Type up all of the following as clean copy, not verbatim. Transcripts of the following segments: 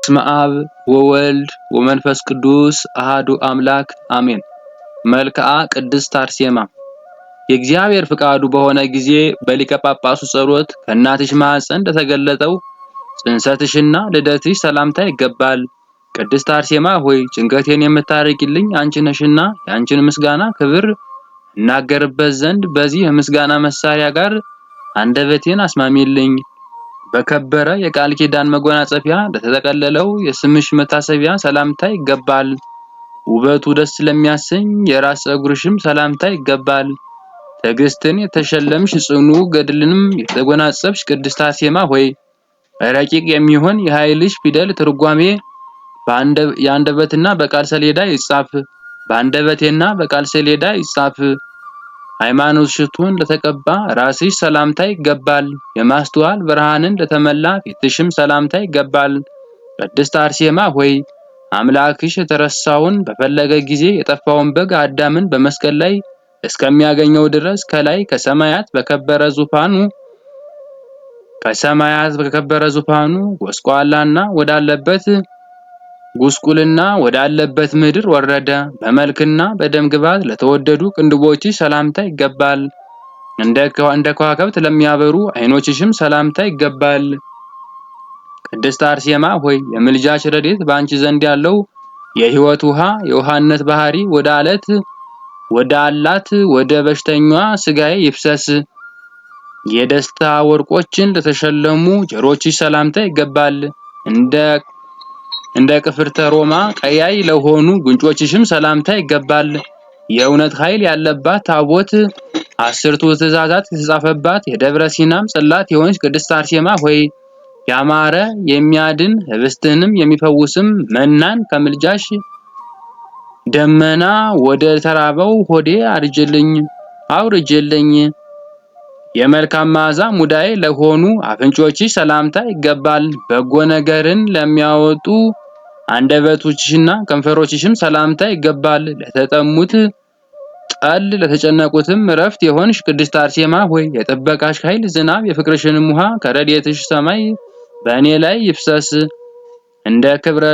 በስመ አብ ወወልድ ወመንፈስ ቅዱስ አሃዱ አምላክ አሜን። መልክዓ ቅድስት አርሴማ። የእግዚአብሔር ፍቃዱ በሆነ ጊዜ በሊቀ ጳጳሱ ጸሎት ከእናትሽ ማኅፀን እንደተገለጠው ጽንሰትሽና ልደትሽ ሰላምታ ይገባል። ቅድስት አርሴማ ሆይ ጭንቀቴን የምታርቂልኝ አንቺ ነሽና የአንቺን ምስጋና ክብር እናገርበት ዘንድ በዚህ የምስጋና መሳሪያ ጋር አንደበቴን አስማሚልኝ። በከበረ የቃል ኪዳን መጎናጸፊያ ለተጠቀለለው የስምሽ መታሰቢያ ሰላምታ ይገባል። ውበቱ ደስ ለሚያሰኝ የራስ ፀጉርሽም ሰላምታ ይገባል። ትዕግስትን የተሸለምሽ ጽኑ ገድልንም የተጎናጸፍሽ ቅድስት አርሴማ ሆይ ረቂቅ የሚሆን የኃይልሽ ፊደል ትርጓሜ በአንደበትና በቃል ሰሌዳ ይጻፍ። በአንደበቴና በቃል ሰሌዳ ይጻፍ። ሃይማኖት ሽቱን ለተቀባ ራስሽ ሰላምታ ይገባል። የማስተዋል ብርሃንን ለተመላ ፊትሽም ሰላምታ ይገባል። ቅድስት አርሴማ ሆይ አምላክሽ የተረሳውን በፈለገ ጊዜ የጠፋውን በግ አዳምን በመስቀል ላይ እስከሚያገኘው ድረስ ከላይ ከሰማያት በከበረ ዙፋኑ ጉስቁልና ወዳለበት ምድር ወረደ። በመልክና በደም ግባት ለተወደዱ ቅንድቦችሽ ሰላምታ ይገባል። እንደ ከዋክብት ለሚያበሩ ዓይኖችሽም ሰላምታ ይገባል። ቅድስት አርሴማ ሆይ የምልጃሽ ረድኤት በአንቺ ዘንድ ያለው የሕይወት ውሃ የውሃነት ባህሪ ወደ አላት ወደ በሽተኛዋ ሥጋዬ ይፍሰስ። የደስታ ወርቆችን ለተሸለሙ ጆሮችሽ ሰላምታ ይገባል። እንደ ቅፍርተ ሮማ ቀያይ ለሆኑ ጉንጮችሽም ሰላምታ ይገባል። የእውነት ኃይል ያለባት ታቦት 10ቱ ትእዛዛት የተጻፈባት የደብረ ሲናም ጽላት የሆነች ቅድስት አርሴማ ሆይ ያማረ የሚያድን ህብስትንም የሚፈውስም መናን ከምልጃሽ ደመና ወደ ተራበው ሆዴ አውርጅልኝ። የመልካም መዓዛ ሙዳዬ ለሆኑ አፍንጮችሽ ሰላምታ ይገባል። በጎ ነገርን ለሚያወጡ አንደበቶችሽና ከንፈሮችሽም ሰላምታ ይገባል። ለተጠሙት ጠል ለተጨነቁትም እረፍት የሆንሽ ቅድስት አርሴማ ሆይ የጥበቃሽ ኃይል ዝናብ የፍቅርሽንም ውሃ ከረድኤትሽ ሰማይ በእኔ ላይ ይፍሰስ። እንደ ከበረ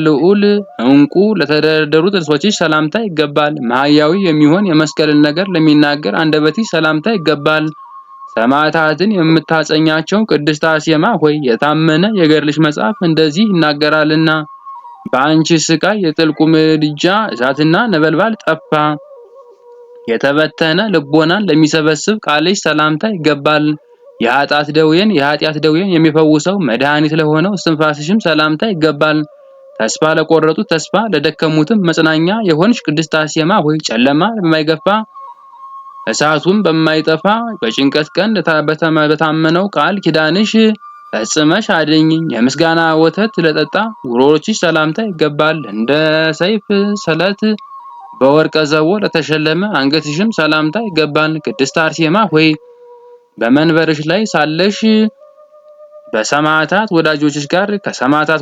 ልዑል ዕንቁ ለተደረደሩ ጥርሶችሽ ሰላምታ ይገባል። ማህያዊ የሚሆን የመስቀልን ነገር ለሚናገር አንደበትሽ ሰላምታ ይገባል። ሰማዕታትን የምታጸኛቸው ቅድስት አርሴማ ሆይ የታመነ የገድልሽ መጽሐፍ እንደዚህ ይናገራልና በአንቺ ስቃይ የጥልቁ ምድጃ እሳትና ነበልባል ጠፋ። የተበተነ ልቦናን ለሚሰበስብ ቃልሽ ሰላምታ ይገባል። የኃጢአት ደዌን የሚፈውሰው መድኃኒት ለሆነው እስትንፋስሽም ሰላምታ ይገባል። ተስፋ ለቆረጡት ተስፋ ለደከሙትም መጽናኛ የሆንሽ ቅድስት አርሴማ ሆይ ጨለማ በማይገፋ እሳቱም በማይጠፋ በጭንቀት ቀን በታመነው ቃል ኪዳንሽ ፈጽመሽ አድኝኝ። የምስጋና ወተት ለጠጣ ጉሮሮችሽ ሰላምታ ይገባል። እንደ ሰይፍ ስለት በወርቀ ዘቦ ለተሸለመ አንገትሽም ሰላምታ ይገባል። ቅድስት አርሴማ ሆይ በመንበርሽ ላይ ሳለሽ ከሰማዕታት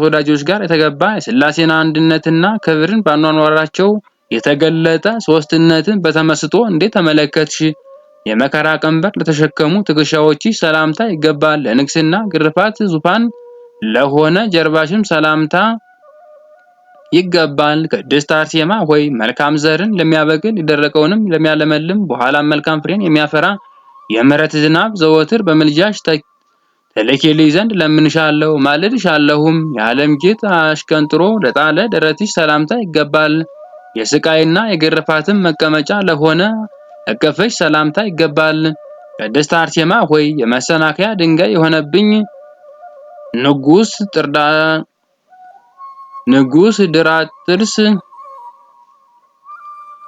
ወዳጆችሽ ጋር የተገባ የሥላሴን አንድነትና ክብርን ባኗኗራቸው የተገለጠ ሦስትነትን በተመስጦ እንዴት ተመለከትሽ? የመከራ ቀንበር ለተሸከሙ ትከሻዎችሽ ሰላምታ ይገባል። ለንግስና ግርፋት ዙፋን ለሆነ ጀርባሽም ሰላምታ ይገባል። ቅድስት አርሴማ ሆይ መልካም ዘርን ለሚያበቅል የደረቀውንም ለሚያለመልም በኋላም መልካም ፍሬን የሚያፈራ የምሕረት ዝናብ ዘወትር በምልጃሽ ተልኪልኝ ዘንድ ለምንሻለሁ ማልድሻለሁም። የዓለም ጌጥ አሽቀንጥሮ ለጣለ ደረትሽ ሰላምታ ይገባል። የስቃይና የግርፋትም መቀመጫ ለሆነ እቅፍሽ ሰላምታ ይገባል። ቅድስት አርሴማ ሆይ የመሰናከያ ድንጋይ የሆነብኝ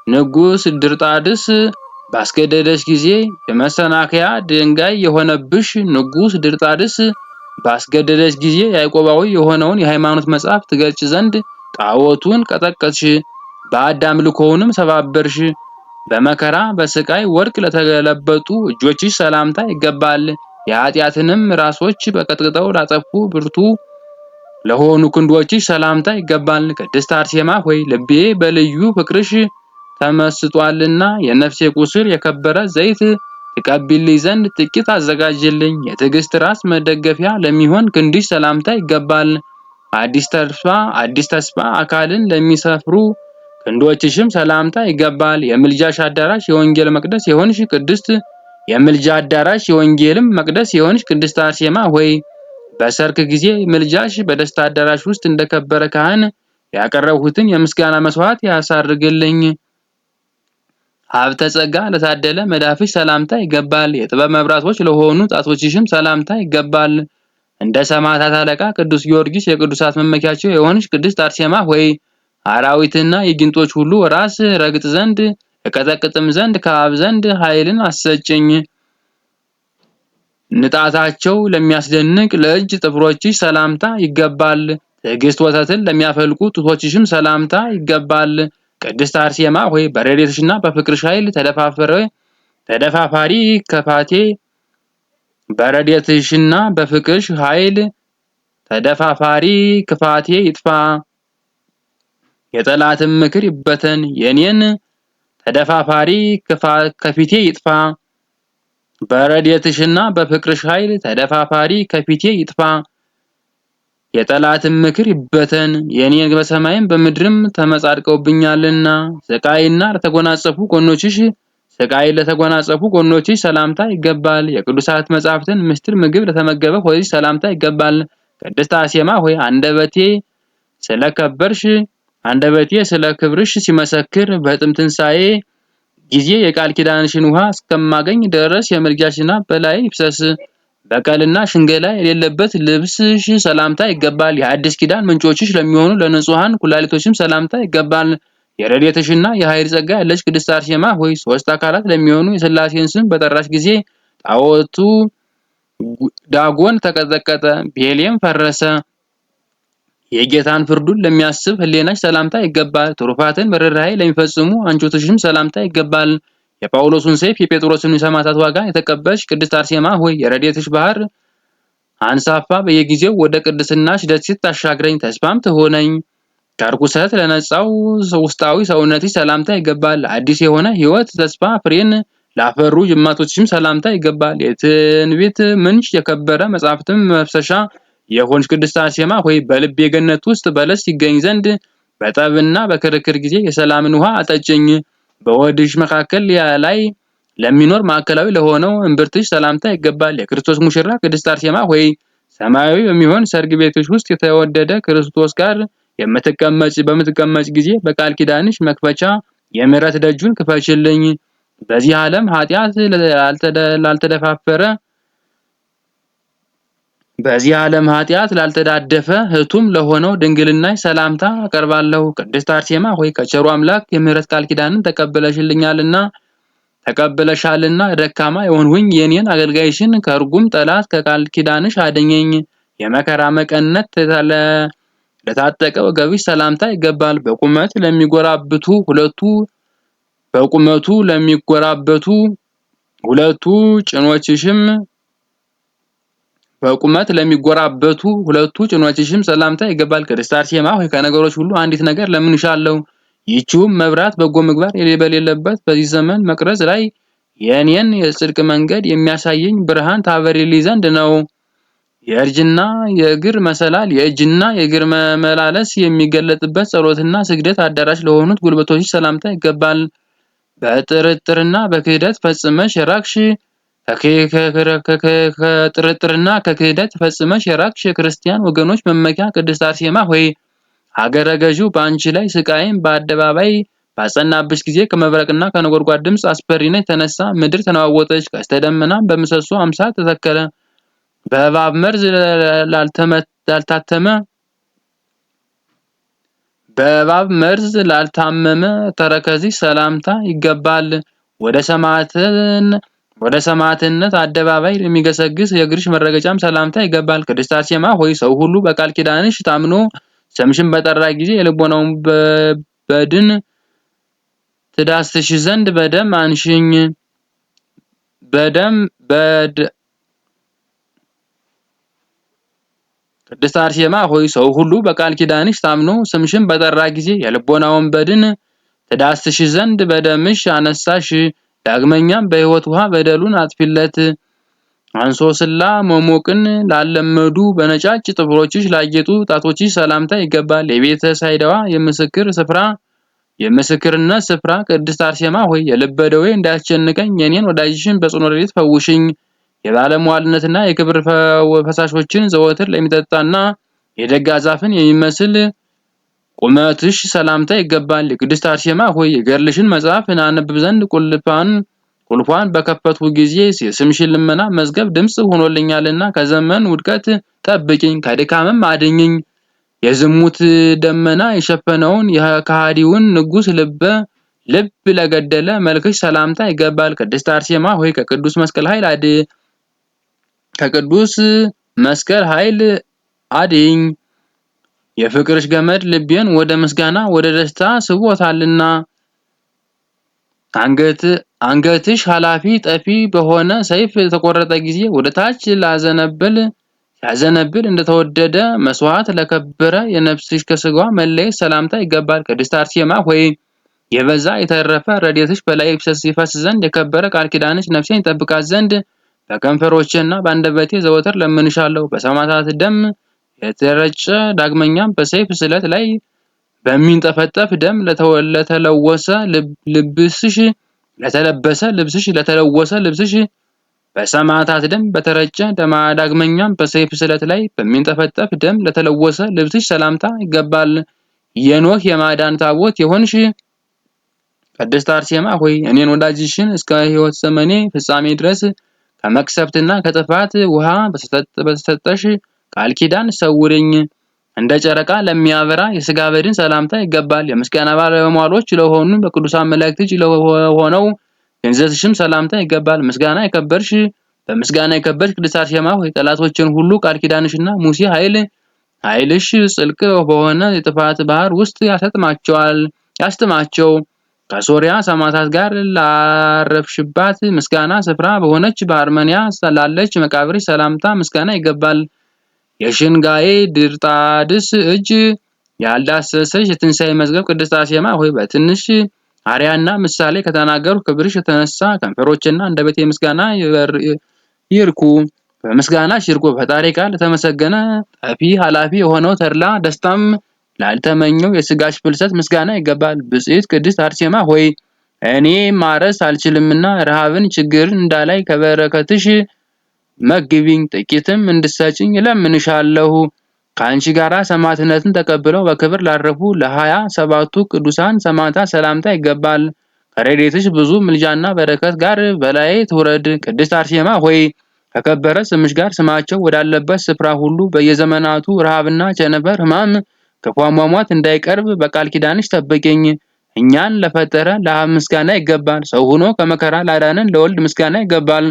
ንጉስ ድርጣድስ ባስገደደሽ ጊዜ የመሰናከያ ድንጋይ የሆነብሽ ንጉስ ድርጣድስ ባስገደደሽ ጊዜ ያዕቆባዊ የሆነውን የሃይማኖት መጽሐፍ ትገልጭ ዘንድ ጣዖቱን ቀጠቀጥሽ፣ በአዳም ልኮውንም ሰባበርሽ። በመከራ በስቃይ ወርቅ ለተገለበጡ እጆችሽ ሰላምታ ይገባል። የኃጢአትንም ራሶች በቀጥቅጠው ላጠፉ ብርቱ ለሆኑ ክንዶችሽ ሰላምታ ይገባል። ቅድስት አርሴማ ሆይ ልቤ በልዩ ፍቅርሽ ተመስጧልና የነፍሴ ቁስል የከበረ ዘይት ትቀቢልኝ ዘንድ ጥቂት አዘጋጅልኝ። የትዕግስት ራስ መደገፊያ ለሚሆን ክንድሽ ሰላምታ ይገባል። አዲስ ተስፋ አካልን ለሚሰፍሩ ክንዶችሽም ሰላምታ ይገባል። የምልጃሽ አዳራሽ የወንጌል መቅደስ የሆንሽ ቅድስት የምልጃ አዳራሽ የወንጌልም መቅደስ የሆንሽ ቅድስት አርሴማ ሆይ በሰርክ ጊዜ ምልጃሽ በደስታ አዳራሽ ውስጥ እንደከበረ ካህን ያቀረብሁትን የምስጋና መስዋዕት ያሳርግልኝ። ሀብተ ጸጋ ለታደለ መዳፍሽ ሰላምታ ይገባል። የጥበብ መብራቶች ለሆኑ ጣቶችሽም ሰላምታ ይገባል። እንደ ሰማዕታት አለቃ ቅዱስ ጊዮርጊስ የቅዱሳት መመኪያቸው የሆንሽ ቅድስት አርሴማ ሆይ አራዊትና የጊንጦች ሁሉ ራስ ረግጥ ዘንድ እቀጠቅጥም ዘንድ ከአብ ዘንድ ኃይልን አሰጭኝ። ንጣታቸው ለሚያስደንቅ ለእጅ ጥፍሮችሽ ሰላምታ ይገባል። ትዕግስት ወተትን ለሚያፈልቁ ጡቶችሽም ሰላምታ ይገባል። ቅድስት አርሴማ ሆይ በረድኤትሽና በፍቅርሽ ኃይል ተደፋፋሪ ከፋቴ በረድኤትሽና በፍቅርሽ ኃይል ተደፋፋሪ ክፋቴ ይጥፋ። የጠላትም ምክር ይበተን። የኔን ተደፋፋሪ ከፊቴ ይጥፋ። በረድኤትሽና በፍቅርሽ ኃይል ተደፋፋሪ ከፊቴ ይጥፋ። የጠላትም ምክር ይበተን። የኔ በሰማይም በምድርም ተመጻድቀውብኛልና ስቃይና ለተጎናጸፉ ጎኖችሽ ሰላምታ ይገባል። የቅዱሳት መጻሕፍትን ምስጢር ምግብ ለተመገበ ሆድሽ ሰላምታ ይገባል። ቅድስት አርሴማ ሆይ አንደበቴ ስለ ክብርሽ ሲመሰክር በጥም ትንሣኤ ጊዜ የቃል ኪዳንሽን ውሃ እስከማገኝ ድረስ የምልጃሽ ዝናብ በላይ ይፍሰስ። በቀልና ሽንገላ የሌለበት ልብስሽ ሰላምታ ይገባል። የአዲስ ኪዳን ምንጮችሽ ለሚሆኑ ለንጹሃን ኩላሊቶችም ሰላምታ ይገባል። የረድኤትሽና የኃይል ጸጋ ያለሽ ቅድስት አርሴማ ሆይ ሶስት አካላት ለሚሆኑ የሥላሴን ስም በጠራሽ ጊዜ ጣዖቱ ዳጎን ተቀጠቀጠ፣ ቤሌም ፈረሰ። የጌታን ፍርዱን ለሚያስብ ሕሊናሽ ሰላምታ ይገባል። ትሩፋትን በርኅራኄ ለሚፈጽሙ አንጀቶችሽም ሰላምታ ይገባል። የጳውሎስን ሰይፍ የጴጥሮስን የሰማዕታት ዋጋ የተቀበልሽ ቅድስት አርሴማ ሆይ የረድኤትሽ ባህር አንሳፋ በየጊዜው ወደ ቅድስናሽ ደሴት ታሻግረኝ፣ ተስፋም ትሆነኝ። ከርኩሰት ለነጻው ውስጣዊ ሰውነትሽ ሰላምታ ይገባል። አዲስ የሆነ ሕይወት ተስፋ ፍሬን ላፈሩ ጅማቶችሽም ሰላምታ ይገባል። የትንቢት ምንጭ የከበረ መጻሕፍትም መፍሰሻ የሆንሽ ቅድስት አርሴማ ሆይ በልቤ ገነት ውስጥ በለስ ይገኝ ዘንድ በጠብና በክርክር ጊዜ የሰላምን ውሃ አጠጭኝ። በሆድሽ መካከል ላይ ለሚኖር ማዕከላዊ ለሆነው እምብርትሽ ሰላምታ ይገባል። የክርስቶስ ሙሽራ ቅድስት አርሴማ ሆይ ሰማያዊ በሚሆን ሰርግ ቤትሽ ውስጥ የተወደደ ክርስቶስ ጋር በምትቀመጭ ጊዜ በቃል ኪዳንሽ መክፈቻ የምሕረት ደጁን ክፈችልኝ። በዚህ ዓለም ኃጢአት ላልተዳደፈ ህቱም ለሆነው ድንግልናሽ ሰላምታ አቀርባለሁ። ቅድስት አርሴማ ሆይ ከቸሩ አምላክ የምሕረት ቃል ኪዳንን ተቀብለሻልና ደካማ የሆንሁኝ የኔን አገልጋይሽን ከርጉም ጠላት ከቃል ኪዳንሽ አድኘኝ። የመከራ መቀነት ለታጠቀ ወገብሽ ሰላምታ ይገባል። በቁመቱ ለሚጎራበቱ ሁለቱ ጭኖችሽም ሰላምታ ይገባል። ቅድስት አርሴማ ሆይ ከነገሮች ሁሉ አንዲት ነገር ለምንሻለሁ። ይህችውም መብራት በጎ ምግባር በሌለበት በዚህ ዘመን መቅረዝ ላይ የኔን የጽድቅ መንገድ የሚያሳየኝ ብርሃን ታበሪልኝ ዘንድ ነው። የእጅና የእግር መመላለስ የሚገለጥበት ጸሎትና ስግደት አዳራሽ ለሆኑት ጉልበቶች ሰላምታ ይገባል። በጥርጥርና ከክህደት ፈጽመሽ የራቅሽ የክርስቲያን ወገኖች መመኪያ ቅድስት አርሴማ ሆይ ሀገረ ገዢው በአንቺ ላይ ስቃይን በአደባባይ ባጸናብሽ ጊዜ ከመብረቅና ከነጎድጓድ ድምፅ አስፈሪነት የተነሳ ምድር ተነዋወጠች፣ ቀስተ ደመናም በምሰሶ አምሳል ተተከለ። በእባብ መርዝ ላልታመመ ተረከዝሽ ሰላምታ ይገባል። ወደ ሰማዕትነት አደባባይ ለሚገሰግስ የእግርሽ መረገጫም ሰላምታ ይገባል። ቅድስት አርሴማ ሆይ ሰው ሁሉ በቃል ኪዳንሽ ታምኖ ስምሽን በጠራ ጊዜ የልቦናውን በድን ትዳስሽ ዘንድ በደም አንሽኝ። ቅድስት አርሴማ ሆይ ሰው ሁሉ በቃል ኪዳንሽ ታምኖ ስምሽን በጠራ ጊዜ የልቦናውን በድን ትዳስሽ ዘንድ በደምሽ አነሳሽ። ዳግመኛም በሕይወት ውሃ በደሉን አጥፊለት። አንሶስላ መሞቅን ላለመዱ በነጫጭ ጥፍሮችሽ ላጌጡ ጣቶችሽ ሰላምታ ይገባል። የቤተ ሳይዳዋ የምስክርነት ስፍራ ቅድስት አርሴማ ሆይ የልበ ደዌ እንዳያስጨንቀኝ የኔን ወዳጅሽን በጽኑ ረድኤት ፈውሽኝ። የባለሟልነትና የክብር ፈሳሾችን ዘወትር ለሚጠጣና የደጋ ዛፍን የሚመስል ቁመትሽ ሰላምታ ይገባል። የቅድስት አርሴማ ሆይ የገድልሽን መጽሐፍ አነብብ ዘንድ ቁልፏን በከፈትሁ ጊዜ የስምሽን ልመና መዝገብ ድምፅ ሆኖልኛልና ከዘመን ውድቀት ጠብቂኝ፣ ከድካምም አድኝኝ። የዝሙት ደመና የሸፈነውን የከሃዲውን ንጉሥ ልብ ለገደለ መልክሽ ሰላምታ ይገባል። ቅድስት አርሴማ ሆይ ከቅዱስ መስቀል ኃይል አድኝ። የፍቅርሽ ገመድ ልቤን ወደ ምስጋና ወደ ደስታ ስቦታልና። አንገትሽ ኃላፊ ጠፊ በሆነ ሰይፍ የተቆረጠ ጊዜ ወደ ታች ሲያዘነብል እንደተወደደ መስዋዕት ለከበረ የነፍስሽ ከስጋዋ መለየት ሰላምታ ይገባል። ቅድስት አርሴማ ሆይ የበዛ የተረፈ ረድኤትሽ በላይ ይፈስ ዘንድ የከበረ ቃል ኪዳንሽ ነፍሴን ይጠብቃት ዘንድ በከንፈሮቼና በአንደበቴ ዘወትር ለምንሻለሁ። በሰማዕታት ደም የተረጨ ዳግመኛም በሰይፍ ስለት ላይ በሚንጠፈጠፍ ደም ለተለወሰ ልብስሽ በሰማዕታት ደም በተረጨ ዳግመኛም በሰይፍ ስለት ላይ በሚንጠፈጠፍ ደም ለተለወሰ ልብስሽ ሰላምታ ይገባል። የኖህ የማዳን ታቦት የሆንሽ ቅድስት አርሴማ ሆይ እኔን ወዳጅሽን እስከ ሕይወት ዘመኔ ፍጻሜ ድረስ ከመቅሰፍትና ከጥፋት ውሃ በተሰጠሽ ቃል ኪዳን ሰውርኝ። እንደ ጨረቃ ለሚያበራ የሥጋ በድን ሰላምታ ይገባል። የምስጋና ባለሟሎች ለሆኑ በቅዱሳን መላእክት ለሆነው ገንዘብሽም ሰላምታ ይገባል። በምስጋና የከበርሽ ቅድስት አርሴማ ሆይ ጠላቶችን ሁሉ ቃል ኪዳንሽና ሙሴ ኃይልሽ ጥልቅ በሆነ የጥፋት ባህር ውስጥ ያስጥማቸው። ከሶርያ ሰማዕታት ጋር ላረፍሽባት ምስጋና ስፍራ በሆነች በአርመንያ ላለች መቃብርሽ ሰላምታ ምስጋና ይገባል። የሽንጋዬ ድርጣድስ እጅ ያልዳሰሰሽ የትንሣኤ መዝገብ ቅድስት አርሴማ ሆይ በትንሽ አርያና ምሳሌ ከተናገሩ ክብርሽ የተነሳ ከንፈሮችና አንደበቴ ምስጋና በምስጋናሽ ይርኩ። ፈጣሪ ቃል ለተመሰገነ ጠፊ ኃላፊ የሆነው ተድላ ደስታም ላልተመኘው የሥጋሽ ፍልሰት ምስጋና ይገባል። ብጽዕት ቅድስት አርሴማ ሆይ እኔ ማረስ አልችልምና ረሃብን ችግርን እንዳላይ ከበረከትሽ መግቢኝ፣ ጥቂትም እንድትሰጪኝ እለምንሻለሁ። ከአንቺ ጋር ሰማዕትነትን ተቀብለው በክብር ላረፉ ለ27ቱ ቅዱሳን ሰማዕታት ሰላምታ ይገባል። ከረድኤትሽ ብዙ ምልጃና በረከት ጋር በላዬ ትውረድ። ቅድስት አርሴማ ሆይ ከከበረ ስምሽ ጋር ስማቸው ወዳለበት ስፍራ ሁሉ በየዘመናቱ ረሃብና ቸነፈር፣ ሕማም፣ ክፉ አሟሟት እንዳይቀርብ በቃል ኪዳንሽ ጠብቂኝ። እኛን ለፈጠረ ለአብ ምስጋና ይገባል። ሰው ሆኖ ከመከራ ላዳነን ለወልድ ምስጋና ይገባል።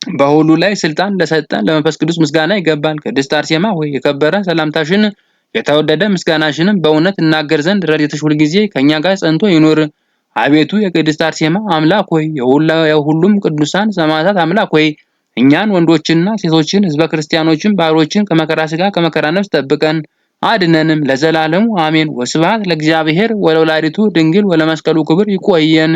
በሁሉ ላይ ስልጣን ለሰጠን ለመንፈስ ቅዱስ ምስጋና ይገባል። ቅድስት አርሴማ ሆይ የከበረ ሰላምታሽን የተወደደ ምስጋናሽንም በእውነት እናገር ዘንድ ረድኤትሽ ሁልጊዜ ከእኛ ጋር ጸንቶ ይኑር። አቤቱ የቅድስት አርሴማ አምላክ ሆይ የሁሉም ቅዱሳን ሰማዕታት አምላክ ሆይ እኛን ወንዶችንና ሴቶችን ሕዝበ ክርስቲያኖችን ባሮችን ከመከራ ሥጋ ከመከራ ነፍስ ጠብቀን አድነንም ለዘላለሙ አሜን። ወስብሐት ለእግዚአብሔር ወለወላዲቱ ድንግል ወለመስቀሉ ክቡር። ይቆየን።